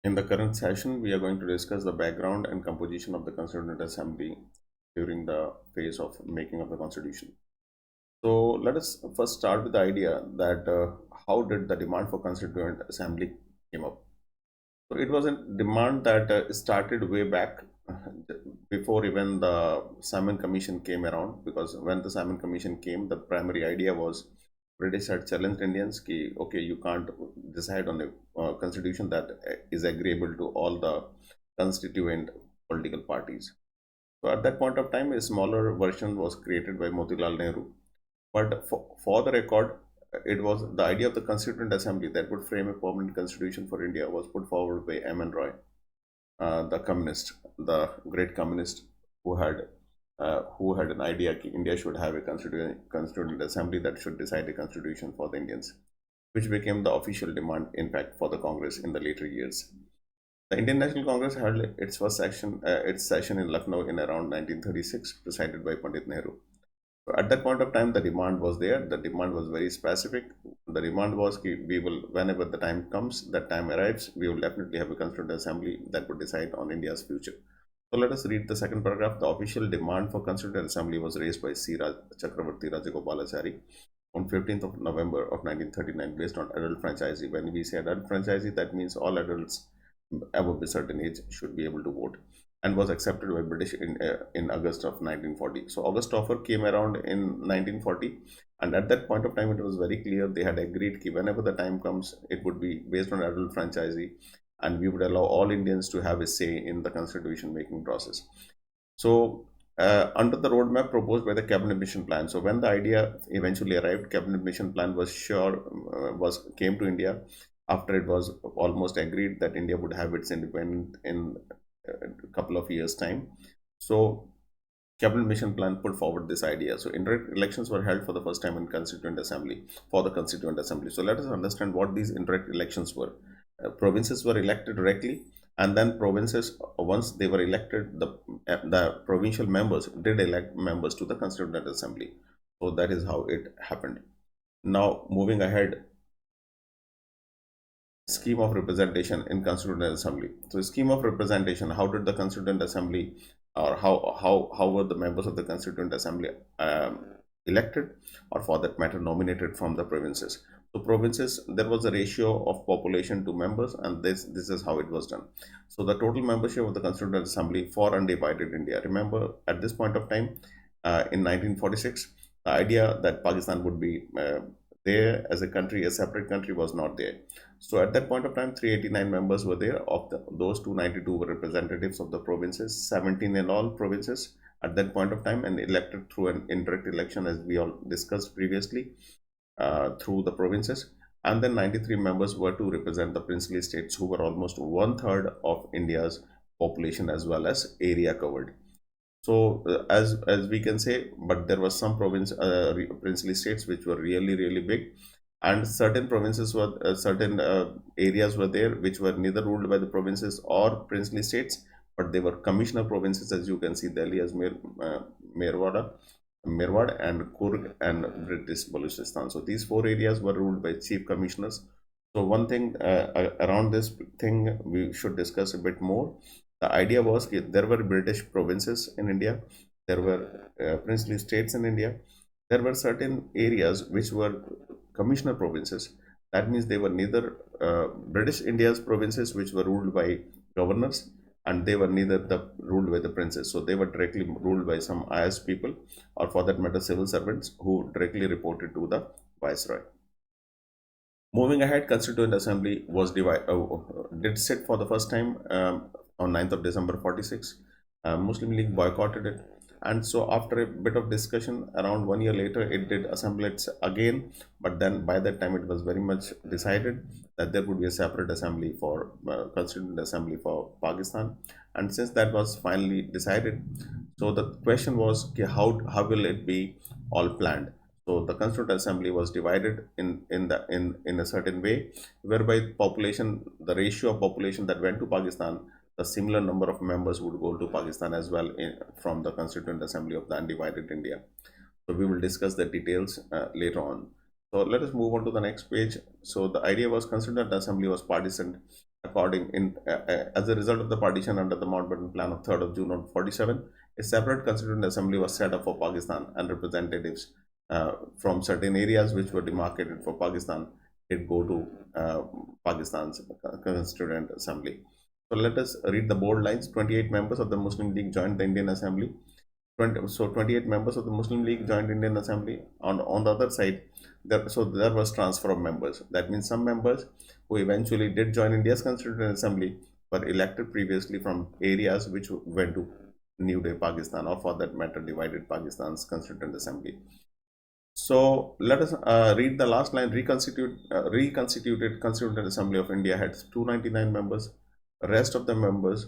In the current session, we are going to discuss the background and composition of the Constituent Assembly during the phase of making of the Constitution. So let us first start with the idea that how did the demand for Constituent Assembly came up? So it was a demand that started way back before even the Salmon Commission came around. Because when the Salmon Commission came, the primary idea was British had challenged Indians ki, okay, you can't decide on a constitution that is agreeable to all the constituent political parties. So at that point of time, a smaller version was created by Motilal Nehru. But for the record, it was the idea of the Constituent Assembly that would frame a permanent constitution for India was put forward by M.N. Roy, the communist, the great communist who had an idea that India should have a constituent assembly that should decide a constitution for the Indians, which became the official demand, in fact, for the Congress in the later years. The Indian National Congress held its session in Lucknow in around 1936, presided by Pandit Nehru. So at that point of time, the demand was there. The demand was very specific. The demand was we will, whenever the time comes, that time arrives, we will definitely have a constituent assembly that would decide on India's future. So let us read the second paragraph. The official demand for constituent assembly was raised by C. Chakravarti Rajagopalachari on 15th of November of 1939 based on adult franchise. When we say adult franchise, that means all adults above a certain age should be able to vote, and was accepted by British in August of 1940. So August offer came around in 1940, and at that point of time it was very clear they had agreed that whenever the time comes, it would be based on adult franchise, and we would allow all Indians to have a say in the constitution making process. So under the roadmap proposed by the cabinet mission plan. So when the idea eventually arrived, cabinet mission plan was came to India after it was almost agreed that India would have its independence in a couple of years' time. So cabinet mission plan put forward this idea. So indirect elections were held for the first time in Constituent Assembly for the Constituent Assembly. So let us understand what these indirect elections were. Provinces were elected directly, and then provinces, once they were elected, the provincial members did elect members to the Constituent Assembly. So that is how it happened. Now moving ahead, scheme of representation in Constituent Assembly. So scheme of representation, how did the Constituent Assembly, or how were the members of the Constituent Assembly elected, or for that matter nominated from the provinces? So provinces, there was a ratio of population to members, and this is how it was done. So the total membership of the Constituent Assembly for undivided India. Remember, at this point of time, in 1946, the idea that Pakistan would be there as a country, a separate country, was not there. So at that point of time, 389 members were there. Of those, 292 were representatives of the provinces, 17 in all provinces at that point of time, and elected through an indirect election, as we all discussed previously, through the provinces. And then 93 members were to represent the princely states, who were almost one third of India's population as well as area covered. So as we can say, but there was some princely states which were really big, and certain provinces were certain areas were there which were neither ruled by the provinces or princely states, but they were commissioner provinces, as you can see Delhi as Merwad and Kurg and British Balochistan. So these four areas were ruled by chief commissioners. So one thing around this thing we should discuss a bit more. The idea was that there were British provinces in India, there were princely states in India, there were certain areas which were commissioner provinces. That means they were neither British India's provinces, which were ruled by governors, and they were neither ruled by the princes. So they were directly ruled by some IS people, or for that matter, civil servants who directly reported to the viceroy. Moving ahead, Constituent Assembly was did sit for the first time on 9th of December 46. Muslim League boycotted it, and so after a bit of discussion, around 1 year later, it did assemble it again. But then by that time, it was very much decided that there would be a separate assembly for Constituent Assembly for Pakistan. And since that was finally decided, so the question was, okay, how will it be all planned? So the Constituent Assembly was divided in a certain way, whereby population, the ratio of population that went to Pakistan, a similar number of members would go to Pakistan as well from the Constituent Assembly of the undivided India. So we will discuss the details later on. So let us move on to the next page. So the idea was Constituent Assembly was partisan according in as a result of the partition under the Mountbatten Plan of 3rd of June of 47, a separate Constituent Assembly was set up for Pakistan, and representatives from certain areas which were demarcated for Pakistan did go to uh, Pakistan's Constituent Assembly. So let us read the bold lines. 28 members of the Muslim League joined the Indian Assembly. 28 members of the Muslim League joined Indian Assembly. On the other side, there was transfer of members. That means some members who eventually did join India's Constituent Assembly were elected previously from areas which went to New Day Pakistan, or for that matter divided Pakistan's Constituent Assembly. So let us read the last line. Reconstituted Constituent Assembly of India had 299 members. Rest of the members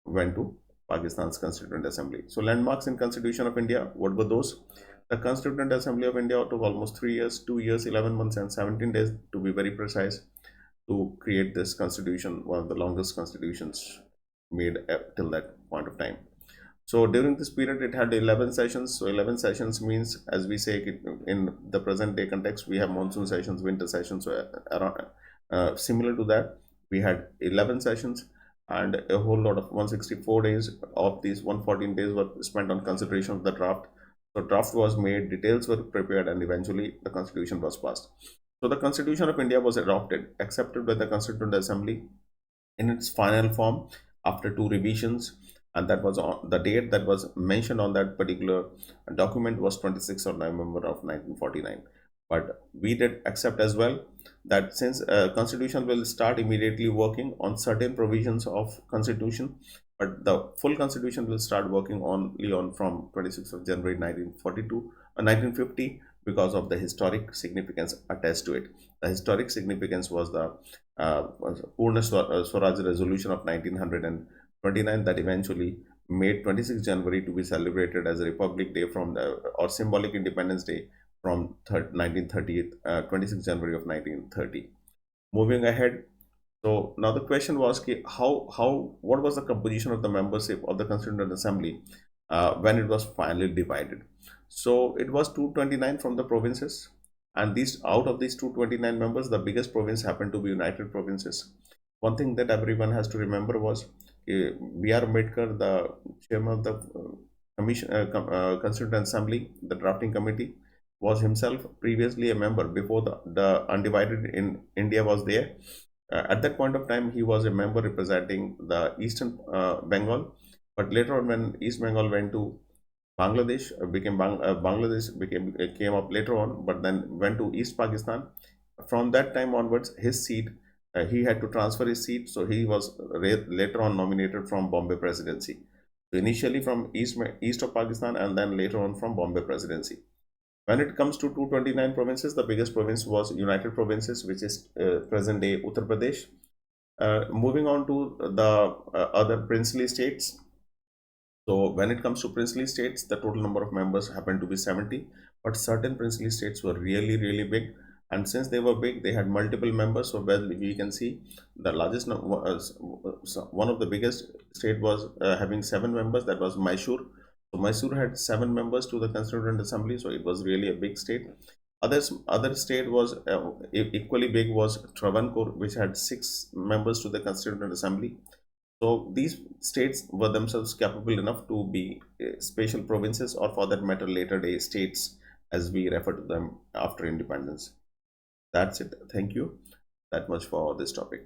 went to Pakistan's Constituent Assembly. So landmarks in Constitution of India, what were those? The Constituent Assembly of India took almost 3 years, 2 years, 11 months and 17 days to be very precise, to create this constitution, one of the longest constitutions made till that point of time. So during this period, it had 11 sessions. So 11 sessions means, as we say in the present day context, we have monsoon sessions, winter sessions. So similar to that, we had 11 sessions, and a whole lot of 164 days of these 114 days were spent on consideration of the draft. So draft was made, details were prepared, and eventually the constitution was passed. So the Constitution of India was adopted, accepted by the Constituent Assembly in its final form after 2 revisions, and that was on the date that was mentioned on that particular document was 26th of November of 1949. But we did accept as well that since constitution will start immediately working on certain provisions of constitution, but the full constitution will start working only on from 26th of January 1942 1950, because of the historic significance attached to it. The historic significance was the Purna Swaraj resolution of 1929 that eventually made 26 January to be celebrated as a Republic Day from the, or symbolic Independence Day from 1930, 26 January of 1930. Moving ahead, so now the question was what was the composition of the membership of the Constituent Assembly when it was finally divided? So it was 229 from the provinces, and these out of these 229 members, the biggest province happened to be United Provinces. One thing that everyone has to remember was B.R. Ambedkar, the chairman of the Constituent Assembly, the drafting committee, was himself previously a member before the undivided in India was there. At that point of time, he was a member representing the Eastern Bengal, but later on, when East Bengal went to Bangladesh, Bangladesh came up later on, but then went to East Pakistan. From that time onwards, his seat, he had to transfer his seat, so he was later on nominated from Bombay Presidency. So initially from east of Pakistan, and then later on from Bombay Presidency. When it comes to 229 provinces, the biggest province was United Provinces, which is present day Uttar Pradesh. Moving on to the other princely states. So when it comes to princely states, the total number of members happened to be 70, but certain princely states were really, really big. And since they were big, they had multiple members. So well, we can see the largest, one of the biggest state was having 7 members, that was Mysore. So Mysore had 7 members to the Constituent Assembly, so it was really a big state. Other state was equally big was Travancore, which had 6 members to the Constituent Assembly. So these states were themselves capable enough to be special provinces, or for that matter later day states, as we refer to them after independence. That's it. Thank you. That much for this topic.